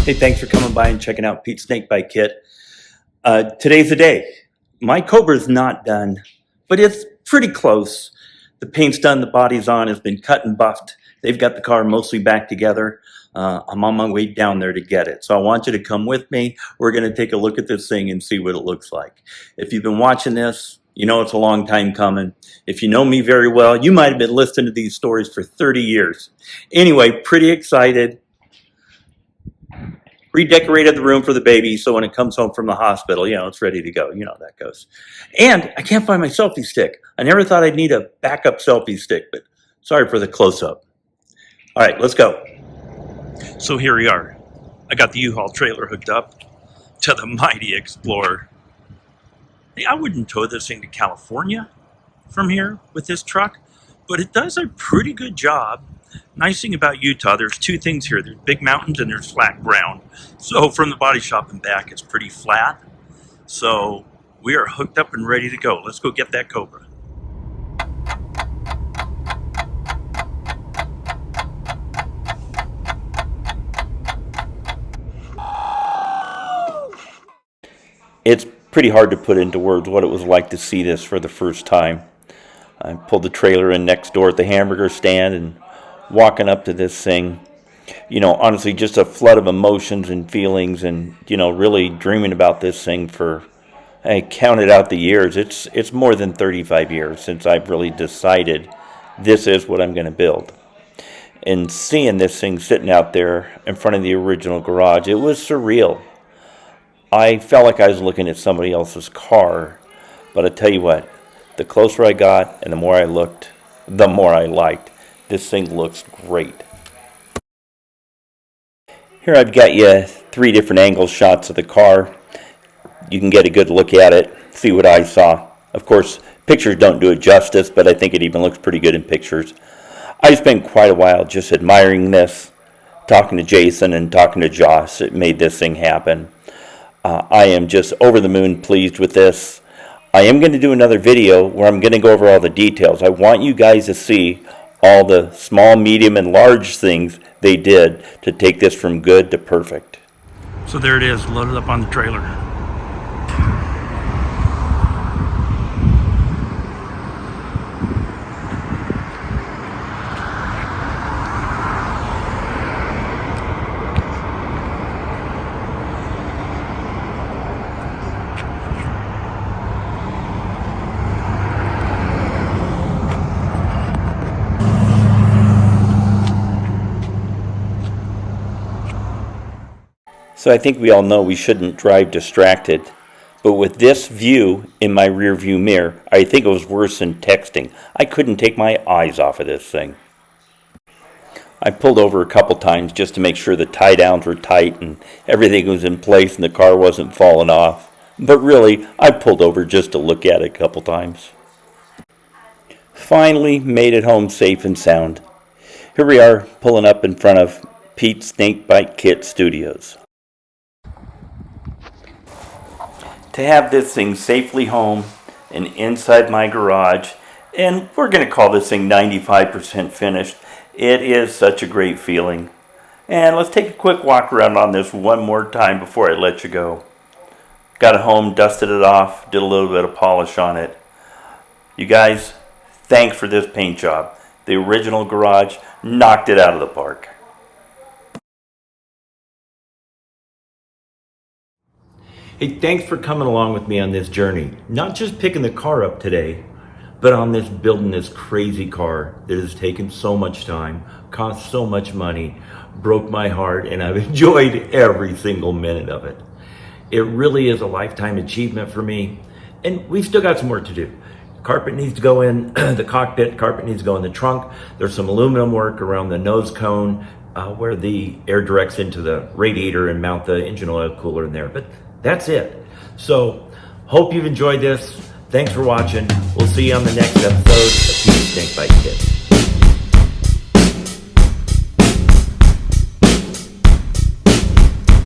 Hey, thanks for coming by and checking out Pete's Snakebite Kit. Today's the day. My Cobra's not done, but it's pretty close. The paint's done, the body's on, it's been cut and buffed. They've got the car mostly back together. I'm on my way down there to get it. So I want you to come with me. We're going to take a look at this thing and see what it looks like. If you've been watching this, you know it's a long time coming. If you know me very well, you might have been listening to these stories for 30 years. Anyway, pretty excited. Redecorated the room for the baby so when it comes home from the hospital, you know, it's ready to go. You know how that goes. And I can't find my selfie stick. I never thought I'd need a backup selfie stick, but sorry for the close-up. All right, let's go. So here we are. I got the U-Haul trailer hooked up to the mighty Explorer. Hey, I wouldn't tow this thing to California from here with this truck, but it does a pretty good job. Nice thing about Utah, there's two things here. There's big mountains and there's flat ground. So from the body shop and back, it's pretty flat. So we are hooked up and ready to go. Let's go get that Cobra. It's pretty hard to put into words what it was like to see this for the first time. I pulled the trailer in next door at the hamburger stand and walking up to this thing, you know, honestly, just a flood of emotions and feelings and, you know, really dreaming about this thing for, I counted out the years. It's more than 35 years since I've really decided this is what I'm going to build. And seeing this thing sitting out there in front of the original garage, it was surreal. I felt like I was looking at somebody else's car, but I tell you what, the closer I got and the more I looked, the more I liked. This thing looks great. Here I've got you 3 different angle shots of the car. You can get a good look at it, see what I saw. Of course, pictures don't do it justice, but I think it even looks pretty good in pictures. I spent quite a while just admiring this, talking to Jason and talking to Josh. It made this thing happen. I am just over the moon pleased with this. I am going to do another video where I'm going to go over all the details. I want you guys to see all the small, medium, and large things they did to take this from good to perfect. So there it is, loaded up on the trailer. So I think we all know we shouldn't drive distracted, but with this view in my rear view mirror, I think it was worse than texting. I couldn't take my eyes off of this thing. I pulled over a couple times just to make sure the tie downs were tight and everything was in place and the car wasn't falling off. But really, I pulled over just to look at it a couple times. Finally made it home safe and sound. Here we are pulling up in front of Pete's Snakebite Kit Studios. To have this thing safely home and inside my garage, and we're going to call this thing 95% finished, it is such a great feeling. And let's take a quick walk around on this one more time before I let you go. Got it home, dusted it off, did a little bit of polish on it. You guys, thanks for this paint job. The original garage knocked it out of the park. Hey, thanks for coming along with me on this journey. Not just picking the car up today, but on this building this crazy car that has taken so much time, cost so much money, broke my heart, and I've enjoyed every single minute of it. It really is a lifetime achievement for me, and we've still got some work to do. Carpet needs to go in the cockpit, carpet needs to go in the trunk. There's some aluminum work around the nose cone where the air directs into the radiator and mount the engine oil cooler in there. But that's it. So, hope you've enjoyed this. Thanks for watching. We'll see you on the next episode of Pete's Snakebite Kit.